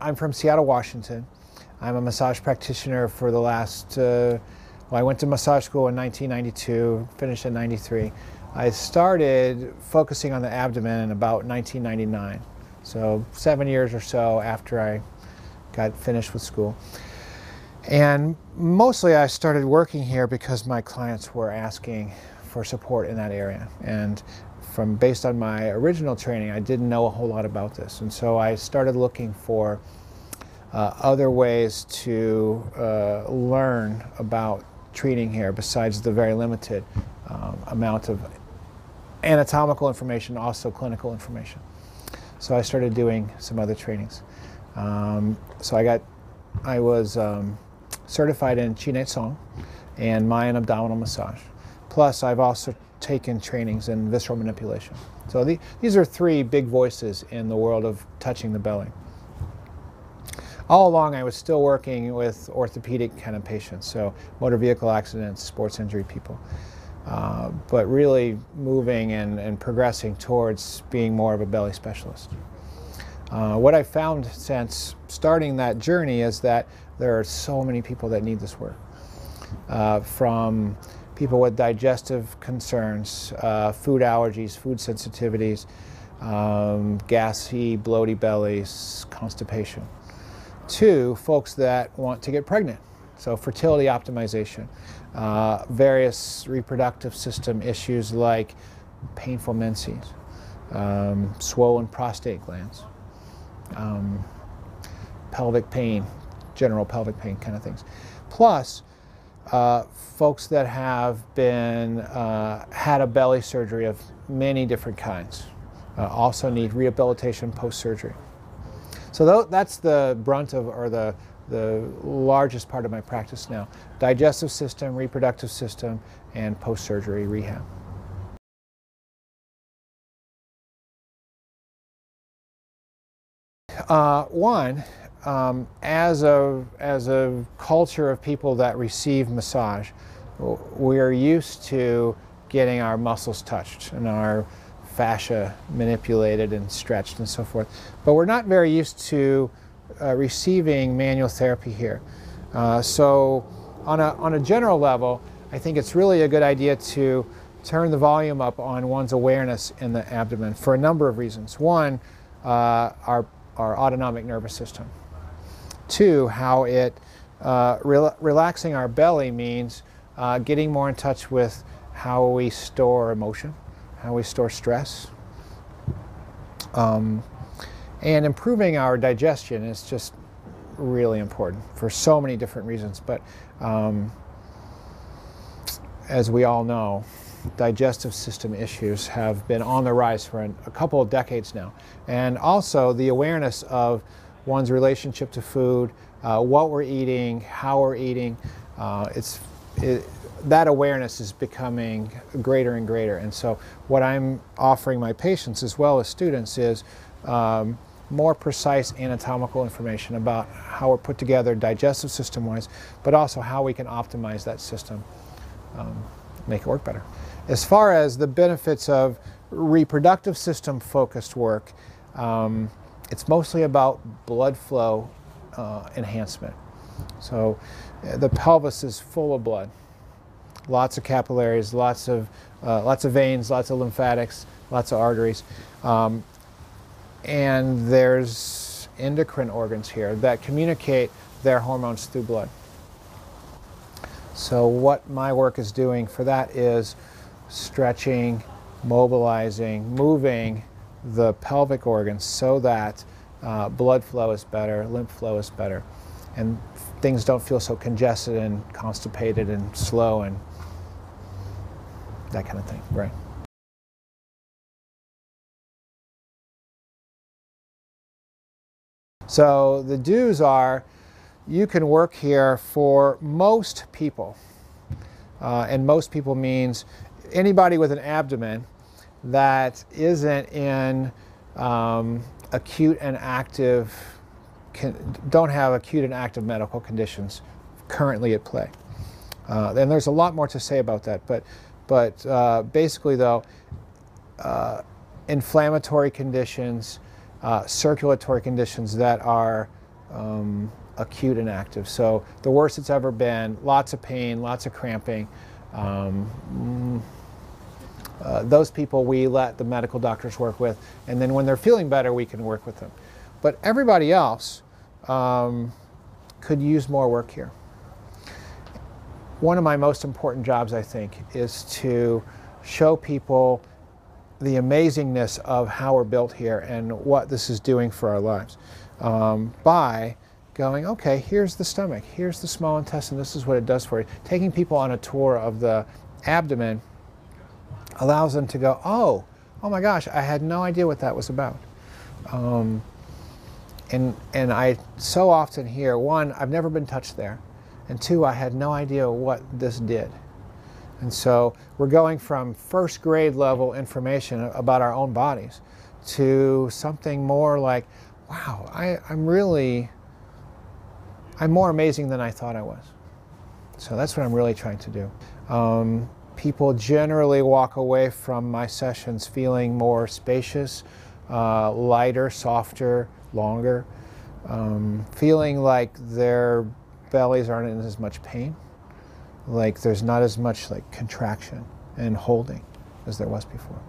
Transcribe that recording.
I'm from Seattle, Washington. I'm a massage practitioner for the last, well, I went to massage school in 1992, finished in 93. I started focusing on the abdomen in about 1999, so 7 years or so after I got finished with school. And mostly I started working here because my clients were asking for support in that area. And based on my original training, I didn't know a whole lot about this. And so I started looking for other ways to learn about treating here besides the very limited amount of anatomical information, also clinical information. So I started doing some other trainings. So I was certified in Chi Ne Song and Mayan abdominal massage. Plus, I've also taken trainings in visceral manipulation. So these are three big voices in the world of touching the belly. All along, I was still working with orthopedic kind of patients, so motor vehicle accidents, sports injury people, but really moving and progressing towards being more of a belly specialist. What I found since starting that journey is that there are so many people that need this work, from people with digestive concerns, food allergies, food sensitivities, gassy, bloaty bellies, constipation, to folks that want to get pregnant, so fertility optimization, various reproductive system issues like painful menses, swollen prostate glands, pelvic pain, general pelvic pain kind of things. Plus, folks that have been had a belly surgery of many different kinds also need rehabilitation post-surgery. So that's the brunt of, or the largest part of my practice now: digestive system, reproductive system, and post-surgery rehab. As a culture of people that receive massage, we are used to getting our muscles touched and our fascia manipulated and stretched and so forth. But we're not very used to receiving manual therapy here. So on a general level, I think it's really a good idea to turn the volume up on one's awareness in the abdomen for a number of reasons. One, our autonomic nervous system. Two, how it relaxing our belly means getting more in touch with how we store emotion, how we store stress, and improving our digestion is just really important for so many different reasons. But as we all know, digestive system issues have been on the rise for a couple of decades now. And also the awareness of one's relationship to food, what we're eating, how we're eating, that awareness is becoming greater and greater. And so what I'm offering my patients as well as students is more precise anatomical information about how we're put together digestive system-wise, but also how we can optimize that system, make it work better. As far as the benefits of reproductive system focused work, it's mostly about blood flow enhancement. So the pelvis is full of blood, lots of capillaries, lots of veins, lots of lymphatics, lots of arteries, and there's endocrine organs here that communicate their hormones through blood. So what my work is doing for that is stretching, mobilizing, moving the pelvic organs so that blood flow is better, lymph flow is better, and things don't feel so congested and constipated and slow and that kind of thing, right? So the do's are, you can work here for most people, and most people means anybody with an abdomen that isn't in acute and active, don't have acute and active medical conditions currently at play. And there's a lot more to say about that, but basically though, inflammatory conditions, circulatory conditions that are acute and active. So the worst it's ever been, lots of pain, lots of cramping. Those people we let the medical doctors work with, and then when they're feeling better, we can work with them. But everybody else could use more work here. One of my most important jobs, I think, is to show people the amazingness of how we're built here and what this is doing for our lives by going, okay, here's the stomach, here's the small intestine, this is what it does for you. Taking people on a tour of the abdomen allows them to go, oh my gosh, I had no idea what that was about. And I so often hear, one, I've never been touched there, and two, I had no idea what this did. And so we're going from first grade level information about our own bodies to something more like, wow, I'm more amazing than I thought I was. So that's what I'm really trying to do. People generally walk away from my sessions feeling more spacious, lighter, softer, longer, feeling like their bellies aren't in as much pain, like there's not as much like contraction and holding as there was before.